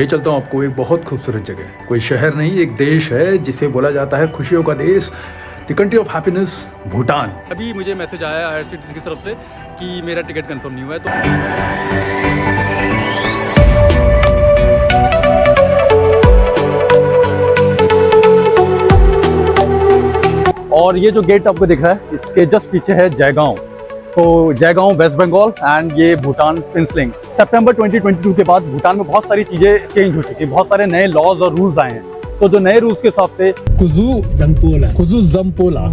ले चलता हूँ आपको एक बहुत खूबसूरत जगह, कोई शहर नहीं एक देश है जिसे बोला जाता है खुशियों का देश, the country of happiness, Bhutan. अभी मुझे मैसेज आया IRCTC की तरफ से कि मेरा टिकट कंफर्म नहीं हुआ है और ये जो गेट आपको दिख रहा है इसके जस्ट पीछे है जयगांव। तो जयगांव वेस्ट बंगाल एंड ये भूटान फिंसलिंग। सितंबर 2022 के बाद भूटान में बहुत सारी चीज़ें चेंज हो चुकी हैं, बहुत सारे नए लॉज और रूल्स आए हैं। तो जो नए रूल्स के हिसाब से कुजू जम्पोला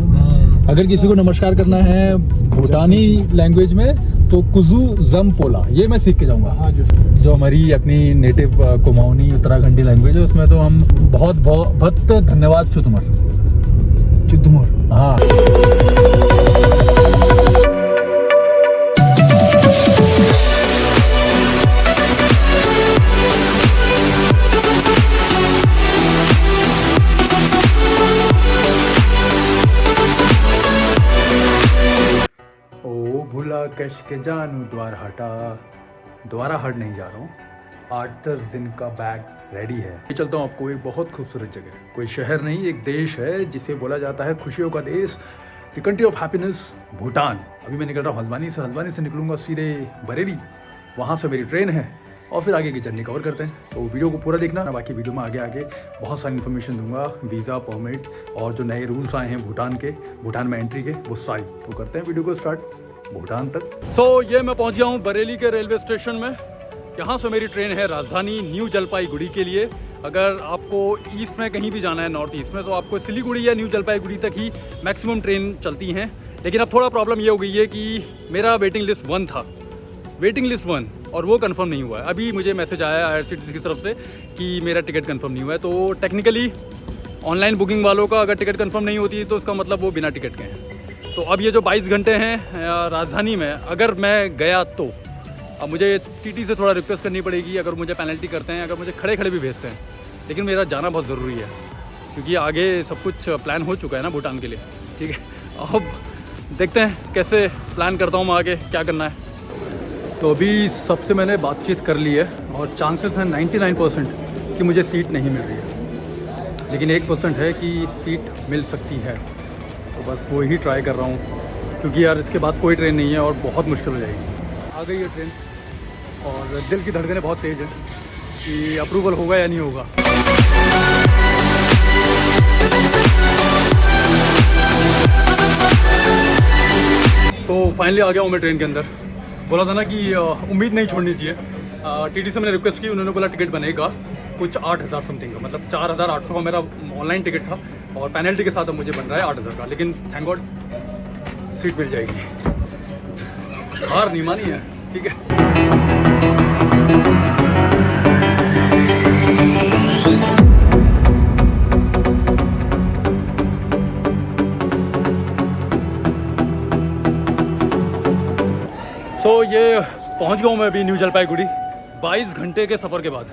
अगर किसी को नमस्कार करना है भूटानी लैंग्वेज में तो कुजू जम्पोला ये मैं सीख के जाऊंगा। जो हमारी अपनी नेटिव कुमाऊनी उत्तराखंडी लैंग्वेज है उसमें तो हम बहुत बहुत धन्यवाद चुतुमर हाँ। ओ भूला कश के जानू द्वारा हट नहीं जा रहा हूँ। 8-10 दिन का बैग रेडी है। ये चलता हूँ आपको एक बहुत खूबसूरत जगह, कोई शहर नहीं एक देश है जिसे बोला जाता है खुशियों का देश, the country of happiness, Bhutan. अभी मैं निकल रहा हूँ हल्द्वानी से निकलूंगा सीधे बरेली, वहाँ से मेरी ट्रेन है और फिर आगे की जर्नी कवर करते हैं। तो वीडियो को पूरा देखना, बाकी वीडियो में आगे बहुत सारी इन्फॉर्मेशन दूंगा, वीज़ा परमिट और जो नए रूल्स आए हैं भूटान में एंट्री के वो सारी। तो करते हैं वीडियो को स्टार्ट भूटान तक। ये मैं पहुँच गया हूँ बरेली के रेलवे स्टेशन में। यहाँ से मेरी ट्रेन है राजधानी न्यू जलपाईगुड़ी के लिए। अगर आपको ईस्ट में कहीं भी जाना है, नॉर्थ ईस्ट में, तो आपको सिलीगुड़ी या न्यू जलपाईगुड़ी तक ही मैक्सिमम ट्रेन चलती हैं। लेकिन अब थोड़ा प्रॉब्लम ये हो गई है कि मेरा वेटिंग लिस्ट 1 था, और वो कंफर्म नहीं हुआ है। अभी मुझे मैसेज आया IRCTC की तरफ से कि मेरा टिकट कंफर्म नहीं हुआ है। तो टेक्निकली ऑनलाइन बुकिंग वालों का अगर टिकट कंफर्म नहीं होती तो उसका मतलब वो बिना टिकट के हैं। तो अब ये जो 22 घंटे हैं राजधानी में, अगर मैं गया तो अब मुझे TT से थोड़ा रिक्वेस्ट करनी पड़ेगी। अगर मुझे पेनल्टी करते हैं, अगर मुझे खड़े भी भेजते हैं, लेकिन मेरा जाना बहुत ज़रूरी है क्योंकि आगे सब कुछ प्लान हो चुका है ना भूटान के लिए। ठीक है, अब देखते हैं कैसे प्लान करता हूँ मैं आगे क्या करना है। तो अभी सबसे मैंने बातचीत कर ली है और चांसेस हैं 99% कि मुझे सीट नहीं मिल रही है, लेकिन 1% है कि सीट मिल सकती है। तो बस वो ही ट्राई कर रहा हूँ क्योंकि यार इसके बाद कोई ट्रेन नहीं है और बहुत मुश्किल हो जाएगी। आ गई है ट्रेन और दिल की धड़कनें बहुत तेज़ है कि अप्रूवल होगा या नहीं होगा। तो फाइनली आ गया हूँ मैं ट्रेन के अंदर। बोला था ना कि उम्मीद नहीं छोड़नी चाहिए। TT से मैंने रिक्वेस्ट की, उन्होंने बोला टिकट बनेगा कुछ 8,000 समथिंग का, मतलब 4,800 का मेरा ऑनलाइन टिकट था और पेनल्टी के साथ अब मुझे बन रहा है 8,000 का। लेकिन थैंक गॉड सीट मिल जाएगी, हार नहीं मानी है। ठीक है, ये पहुंच गया हूँ मैं अभी न्यू जलपाईगुड़ी 22 घंटे के सफ़र के बाद।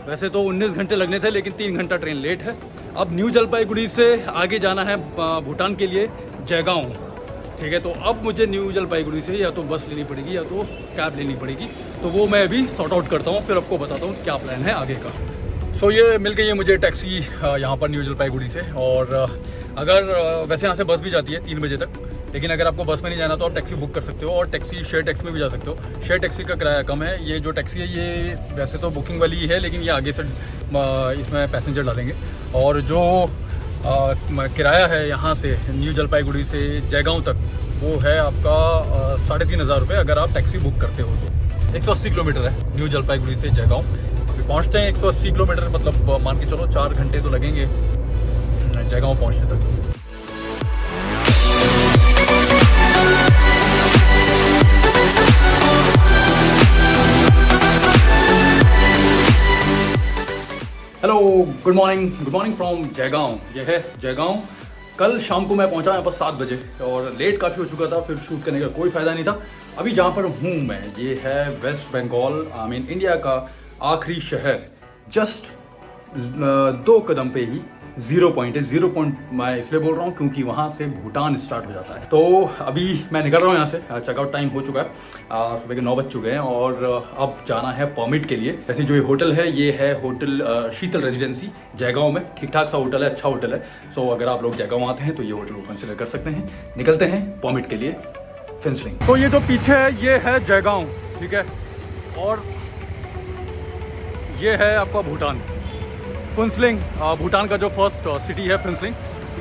वैसे तो 19 घंटे लगने थे लेकिन 3 घंटा ट्रेन लेट है। अब न्यू जलपाईगुड़ी से आगे जाना है भूटान के लिए जयगांव। ठीक है, तो अब मुझे न्यू जलपाईगुड़ी से या तो बस लेनी पड़ेगी या तो कैब लेनी पड़ेगी। तो वो मैं अभी सॉर्ट आउट करता हूँ, फिर आपको बताता हूँ क्या प्लान है आगे का। ये मिल गई है मुझे टैक्सी यहाँ पर न्यू जलपाईगुड़ी से। और अगर वैसे यहाँ से बस भी जाती है 3 बजे तक, लेकिन अगर आपको बस में नहीं जाना तो आप टैक्सी बुक कर सकते हो और शेयर टैक्सी में भी जा सकते हो। शेयर टैक्सी का किराया कम है। ये जो टैक्सी है ये वैसे तो बुकिंग वाली ही है, लेकिन ये आगे से इसमें पैसेंजर डालेंगे। और जो किराया है यहाँ से न्यू जलपाईगुड़ी से जयगांव तक वो है आपका 3,500 रुपये अगर आप टैक्सी बुक करते हो तो। 180 किलोमीटर है न्यू जलपाईगुड़ी से जयगांव। अभी पहुँचते हैं 180 किलोमीटर, मतलब मान के चलो 4 घंटे तो लगेंगे जयगांव पहुँचने तक। Hello, good morning from Jaigaon. ये है जयगांव। कल शाम को मैं पहुंचा यहाँ पर 7 बजे और लेट काफ़ी हो चुका था, फिर शूट करने का कोई फ़ायदा नहीं था। अभी जहाँ पर हूँ मैं, ये है वेस्ट बंगाल इंडिया का आखिरी शहर। जस्ट 2 कदम पे ही जीरो पॉइंट है। जीरो पॉइंट मैं इसलिए बोल रहा हूँ क्योंकि वहाँ से भूटान स्टार्ट हो जाता है। तो अभी मैं निकल रहा हूँ यहाँ से, चेकआउट टाइम हो चुका है, सुबह के 9 बज चुके हैं और अब जाना है परमिट के लिए। वैसे जो ये होटल है ये है होटल शीतल रेजिडेंसी जयगांव में। ठीक ठाक सा होटल है, अच्छा होटल है। सो अगर आप लोग जयगांव आते हैं तो ये होटल को कंसिडर कर सकते हैं। निकलते हैं परमिट के लिए फिंसलिंग। तो ये जो पीछे है ये है जयगांव, ठीक है, और ये है आपका भूटान फिंसलिंग। भूटान का जो फर्स्ट सिटी है फिंसलिंग,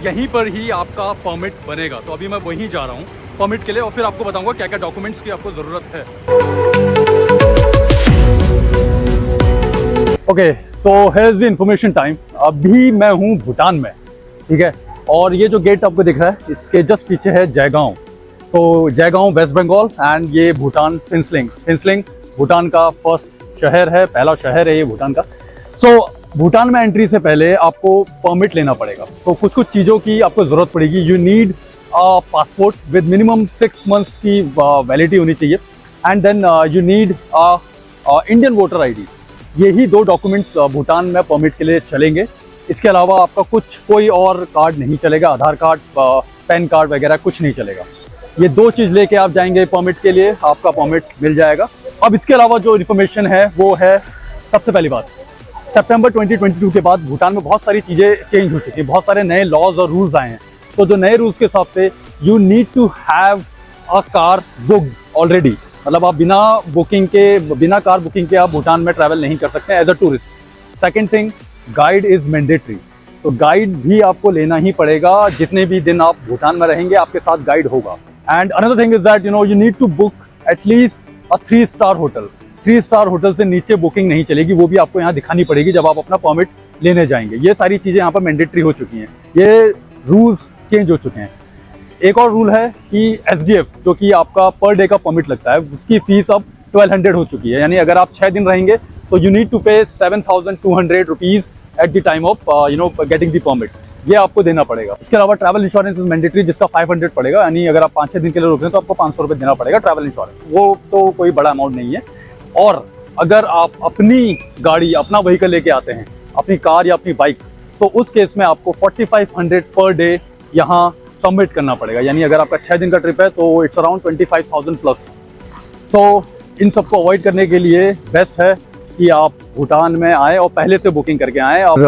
यहीं पर ही आपका परमिट बनेगा। तो अभी मैं वहीं जा रहा हूँ परमिट के लिए और फिर आपको बताऊंगा क्या क्या डॉक्यूमेंट्स की आपको ज़रूरत है। Okay, so here is the information time. अभी मैं हूँ भूटान में, ठीक है, और ये जो गेट आपको दिख रहा है इसके जस्ट पीछे है जयगांव। तो जयगांव वेस्ट बंगाल एंड ये भूटान फिंसलिंग। फिंसलिंग भूटान का फर्स्ट शहर है, पहला शहर है ये भूटान का। सो भूटान में एंट्री से पहले आपको परमिट लेना पड़ेगा। तो कुछ कुछ चीज़ों की आपको ज़रूरत पड़ेगी। You need passport with minimum 6 months की वैलिडिटी होनी चाहिए and then you need Indian voter ID. यही 2 डॉक्यूमेंट्स भूटान में परमिट के लिए चलेंगे। इसके अलावा आपका कोई और कार्ड नहीं चलेगा, आधार कार्ड, पैन कार्ड वगैरह कुछ नहीं चलेगा। ये 2 चीज़ लेके आप जाएंगे परमिट के लिए, आपका परमिट मिल जाएगा। अब इसके अलावा जो इन्फॉर्मेशन है वो है, सबसे पहली बात, सितंबर 2022 के बाद भूटान में बहुत सारी चीज़ें चेंज हो चुकी हैं, बहुत सारे नए लॉज और रूल्स आए हैं। तो जो नए रूल्स के हिसाब से you need to have a car booked already. मतलब आप बिना कार बुकिंग के आप भूटान में ट्रैवल नहीं कर सकते as a tourist. Second thing, guide is mandatory. तो गाइड भी आपको लेना ही पड़ेगा। जितने भी दिन आप भूटान में रहेंगे आपके साथ गाइड होगा। And another thing is that you need to book at least a 3 star hotel. 3 star hotel से नीचे बुकिंग नहीं चलेगी, वो भी आपको यहाँ दिखानी पड़ेगी जब आप अपना परमिट लेने जाएंगे। ये सारी चीज़ें यहाँ पर मैंडेटरी हो चुकी हैं, ये रूल्स चेंज हो चुके हैं। एक और रूल है कि SDF जो कि आपका पर डे का परमिट लगता है, उसकी फीस अब 1200 हो चुकी है। यानी अगर आप 6 दिन रहेंगे तो यू नीड टू पे 7200 rupees at the time of getting the permit. ये आपको देना पड़ेगा। इसके अलावा ट्रैवल इंश्योरेंस इज मैंडेटरी, जिसका 500 पड़ेगा। यानी अगर आप 5-6 दिन के लिए रुक रहे हैं तो आपको 500 रुपये देना पड़ेगा ट्रैवल इंश्योरेंस। वो तो कोई बड़ा अमाउंट नहीं है। और अगर आप अपनी गाड़ी, अपना व्हीकल लेके आते हैं, अपनी कार या अपनी बाइक, तो उस केस में आपको 4500 पर डे यहाँ सबमिट करना पड़ेगा। यानी अगर आपका 6 दिन का ट्रिप है तो इट्स अराउंड 25,000 प्लस। सो इन सबको अवॉइड करने के लिए बेस्ट है कि आप भूटान में आए और पहले से बुकिंग करके आएँ। और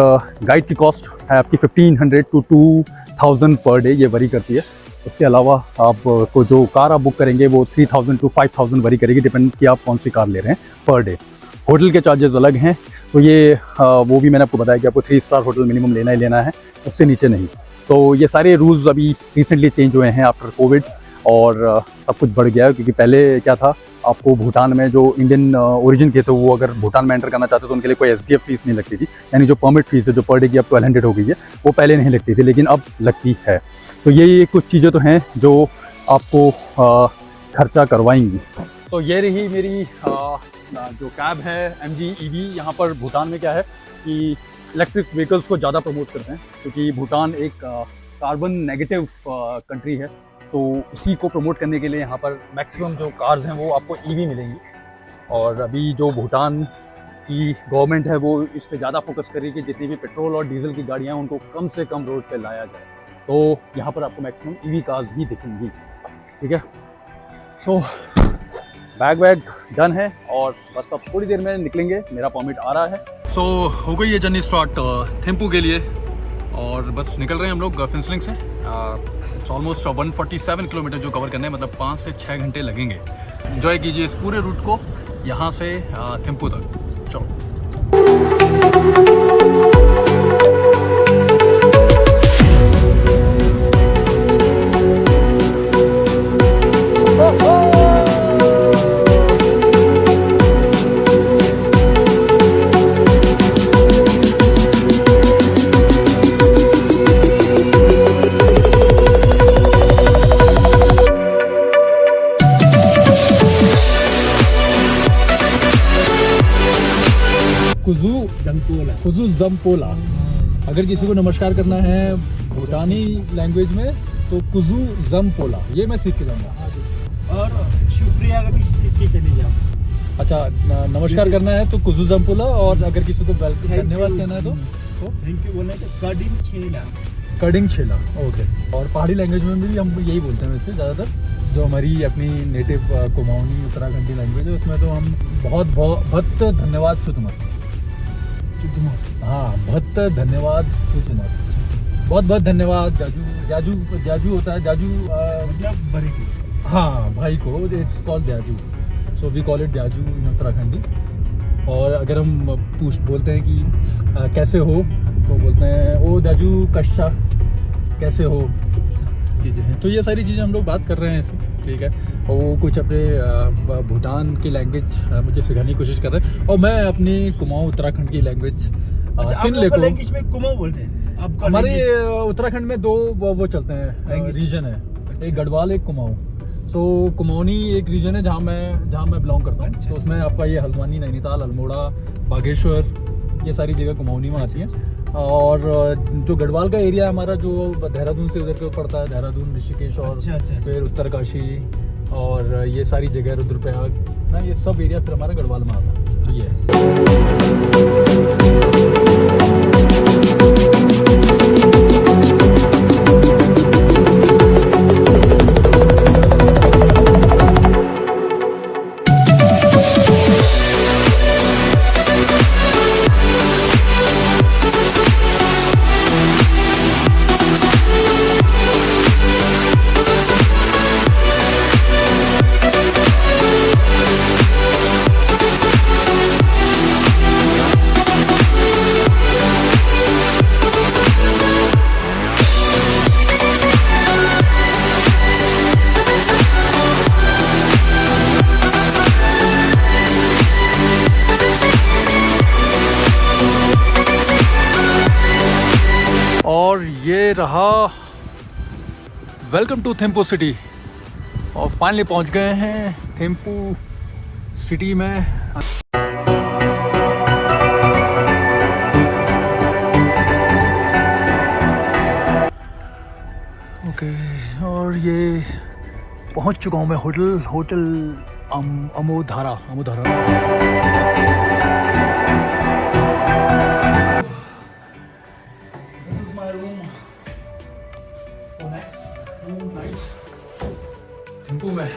गाइड की कॉस्ट है आपकी 1500 to 2000 पर डे, ये वरी करती है। उसके अलावा आपको जो कार आप बुक करेंगे वो 3000 to 5000 वरी करेगी, डिपेंड कि आप कौन सी कार ले रहे हैं पर डे। होटल के चार्जेस अलग हैं, तो ये वो भी मैंने आपको बताया कि आपको 3 स्टार होटल मिनिमम लेना ही लेना है, उससे नीचे नहीं। तो ये सारे रूल्स अभी रिसेंटली चेंज हुए हैं आफ्टर कोविड, और सब कुछ बढ़ गया है। क्योंकि पहले क्या था, आपको भूटान में जो इंडियन ओरिजिन के थे वो अगर भूटान में एंटर करना चाहते तो उनके लिए कोई SDF फीस नहीं लगती थी। यानी जो परमिट फीस है जो पर डे की अब 1200 हो गई है, वो पहले नहीं लगती थी, लेकिन अब लगती है। तो ये कुछ चीज़ें तो हैं जो आपको खर्चा करवाएंगी। तो ये रही मेरी जो कैब है MG EV। यहाँ पर भूटान में क्या है कि इलेक्ट्रिक व्हीकल्स को ज़्यादा प्रमोट करते हैं, क्योंकि भूटान एक कार्बन नेगेटिव कंट्री है। तो उसी को प्रमोट करने के लिए यहाँ पर मैक्सिमम जो कार्स हैं वो आपको EV मिलेंगी। और अभी जो भूटान की गवर्नमेंट है वो इस पर ज़्यादा फोकस कर रही है कि जितनी भी पेट्रोल और डीजल की गाड़ियाँ हैं उनको कम से कम रोड पे लाया जाए। तो यहाँ पर आपको मैक्सिमम EV कार्स ही दिखेंगी, ठीक है। सो बैग डन है और बस अब थोड़ी देर में निकलेंगे, मेरा परमिट आ रहा है। सो हो गई ये जर्नी स्टार्ट थिम्पू के लिए, और बस निकल रहे हैं हम लोग फिंसलिंग से। इट्स ऑलमोस्ट 147 किलोमीटर जो कवर करने हैं, मतलब 5 से 6 घंटे लगेंगे। एंजॉय कीजिए इस पूरे रूट को यहाँ से थिम्पू तक। चलो। कुजू जम्पोला। अगर किसी को नमस्कार करना है भूटानी लैंग्वेज में तो कुजू जम्पोला, ये मैं सीख के जाऊँगा। और शुक्रिया का भी सीख के चले जाओ। अच्छा, नमस्कार करना है तो कुजू जम्पोला, और अगर किसी को धन्यवाद कहना है तो को? थैंक यू बोलने का कडिंग छेला। कडिंग छेला, ओके। और पहाड़ी लैंग्वेज में भी हम यही बोलते हैं वैसे ज़्यादातर, जो हमारी अपनी नेटिव कुमाऊनी उत्तराखंडी लैंग्वेज है उसमें तो हम बहुत धन्यवाद तुम्हारा। हाँ, बहुत धन्यवाद तुम्हारा, बहुत धन्यवाद जाजू। जाजू होता है, जाजू मतलब बड़े की। हाँ, भाई को it's called Jaju, so we call it Jaju in Uttarakhandi. और अगर हम बोलते हैं कि कैसे हो, तो बोलते हैं ओ जाजू कश्शा, कैसे हो, चीज़ें हैं। तो ये सारी चीज़ें हम लोग बात कर रहे हैं ऐसे, ठीक है। और वो कुछ अपने भूटान की लैंग्वेज मुझे सिखाने की कोशिश कर रहे हैं, और मैं अपनी कुमाऊँ उत्तराखंड की लैंग्वेज लैंग्वेज में कुमाऊँ बोलते हैं आपका? हमारे उत्तराखंड में दो वो चलते हैं, रीजन है। अच्छा। एक गढ़वाल, एक कुमाऊँ। सो कुमाऊनी एक रीजन है जहाँ मैं बिलोंग करता हूँ। अच्छा। तो उसमें आपका ये हल्द्वानी, नैनीताल, अल्मोड़ा, बागेश्वर, ये सारी जगह कुमाऊनी में आती हैं। और जो गढ़वाल का एरिया है हमारा, जो देहरादून से उधर पे पड़ता है, देहरादून, ऋषिकेश, और अच्छा। फिर उत्तरकाशी और ये सारी जगह, रुद्रप्रयाग ना, ये सब एरिया फिर हमारा गढ़वाल में आता है। तो ये और ये रहा वेलकम टू थिम्पू सिटी। और फाइनली पहुंच गए हैं थिम्पू सिटी में। ओके, और ये पहुंच चुका हूं मैं होटल अमोधारा। थिम्पू में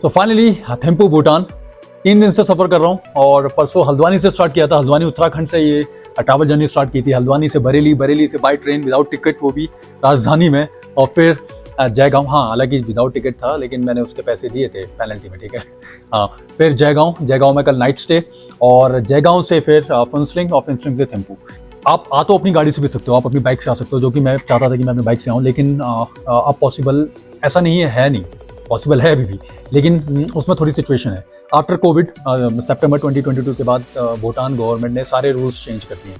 तो फाइनली थिम्पू भूटान 3 दिन से सफ़र कर रहा हूँ। और परसों हल्द्वानी से स्टार्ट किया था, हल्द्वानी उत्तराखंड से ये ट्रैवल जर्नी स्टार्ट की थी। हल्द्वानी से बरेली, बरेली से बाई ट्रेन विदाउट टिकट, वो भी राजधानी में। और फिर जयगांव, हाँ हालांकि विदाउट टिकट था लेकिन मैंने उसके पैसे दिए थे पेनल्टी में, ठीक है। हाँ, फिर जयगांव में कल नाइट स्टे, और जयगांव से फिर फुनसलिंग, और फुनसलिंग से थिम्पू। आप तो अपनी गाड़ी से भी सकते हो, आप अपनी बाइक से आ सकते हो, जो कि मैं चाहता था कि मैं अपनी बाइक से आऊँ, लेकिन अब पॉसिबल ऐसा नहीं है नहीं, पॉसिबल है अभी भी, लेकिन उसमें थोड़ी सिचुएशन है। आफ्टर कोविड सितंबर 2022 के बाद भूटान गवर्नमेंट ने सारे रूल्स चेंज कर दिए।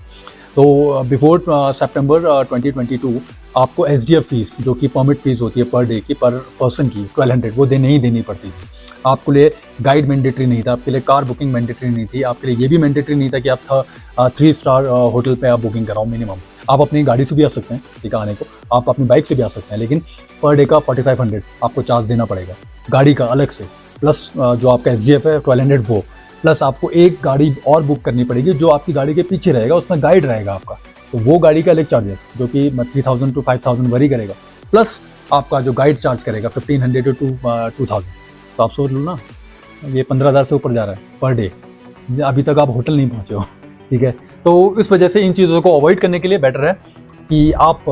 तो बिफोर सितंबर 2022 आपको SDF फीस, जो कि परमिट फीस होती है पर डे की, पर पर्सन की 1200, वो नहीं देनी पड़ती थी। आपके लिए गाइड मैंडेटरी नहीं था, आपके लिए कार बुकिंग मैंडेटरी नहीं थी, आपके लिए ये भी मैंडेटरी नहीं था कि आप 3 स्टार होटल पे आप बुकिंग कराओ मिनिमम। आप अपनी गाड़ी से भी आ सकते हैं, ठीक है, आने को आप अपनी बाइक से भी आ सकते हैं, लेकिन पर डे का 4500 आपको चार्ज देना पड़ेगा गाड़ी का अलग से, प्लस जो आपका SDF है 1200 वो, प्लस आपको एक गाड़ी और बुक करनी पड़ेगी जो आपकी गाड़ी के पीछे रहेगा, उसमें गाइड रहेगा आपका, तो वो गाड़ी का अलग चार्जेस, जो कि 3000 to 5000 वरी करेगा, प्लस आपका जो गाइड चार्ज करेगा 1500 to 2000। तो आप सोच लो ना, ये 15000 से ऊपर जा रहा है पर डे, अभी तक आप होटल नहीं पहुँचे हो, ठीक है। तो इस वजह से इन चीज़ों को अवॉइड करने के लिए बेटर है कि आप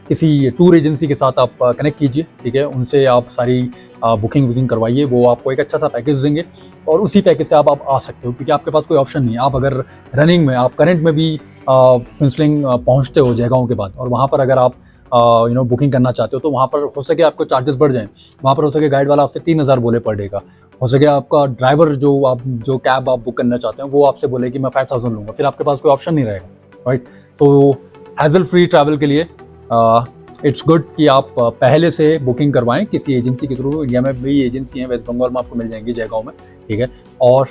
किसी टूर एजेंसी के साथ आप कनेक्ट कीजिए, ठीक है, उनसे आप सारी बुकिंग करवाइए, वो आपको एक अच्छा सा पैकेज देंगे और उसी पैकेज से आप आ सकते हो, क्योंकि आपके पास कोई ऑप्शन नहीं है। आप अगर रनिंग में, आप करंट में भी फुनसलिंग पहुंचते हो जयगांव के बाद, और वहाँ पर अगर आप बुकिंग करना चाहते हो, तो वहाँ पर हो सके आपको चार्जेस बढ़ जाएं, वहाँ पर हो सके गाइड वाला आपसे 3000 बोले पर डे का, हो सके आपका ड्राइवर जो कैब आप बुक करना चाहते हैं वो आपसे बोले कि मैं 5000 लूँगा, फिर आपके पास कोई ऑप्शन नहीं रहेगा, राइट। तो हैजल फ्री ट्रैवल के लिए इट्स गुड कि आप पहले से बुकिंग करवाएं किसी एजेंसी के थ्रू। इंडिया में भी एजेंसी हैं, वेस्ट बंगाल में आपको मिल जाएंगी जयगांव में, ठीक है, और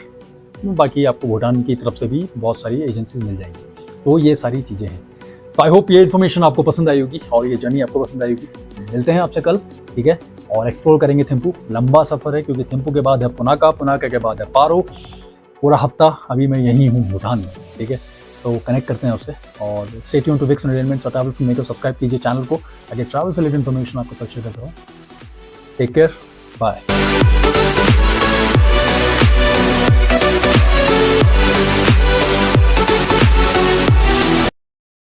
बाकी आपको भूटान की तरफ से भी बहुत सारी एजेंसीज मिल जाएंगी। तो ये सारी चीज़ें हैं। तो आई होप ये इन्फॉर्मेशन आपको पसंद आई होगी और ये जर्नी आपको पसंद आई होगी। मिलते हैं आपसे कल, ठीक है, और एक्सप्लोर करेंगे थिम्पू। लंबा सफ़र है क्योंकि थिम्पू के बाद है पुनाका, पुनाका के बाद है पारो, पूरा हफ्ता अभी मैं यहीं हूँ भूटान में, ठीक है। तो कनेक्ट करते हैं उससे, और stay tune to Vicks entertainment और ट्रैवल फिल्म मेकर। सब्सक्राइब कीजिए चैनल को, ताकि ट्रैवल से रिलेटेड इन्फॉर्मेशन आपको शेयर करता हूँ। Take care, bye.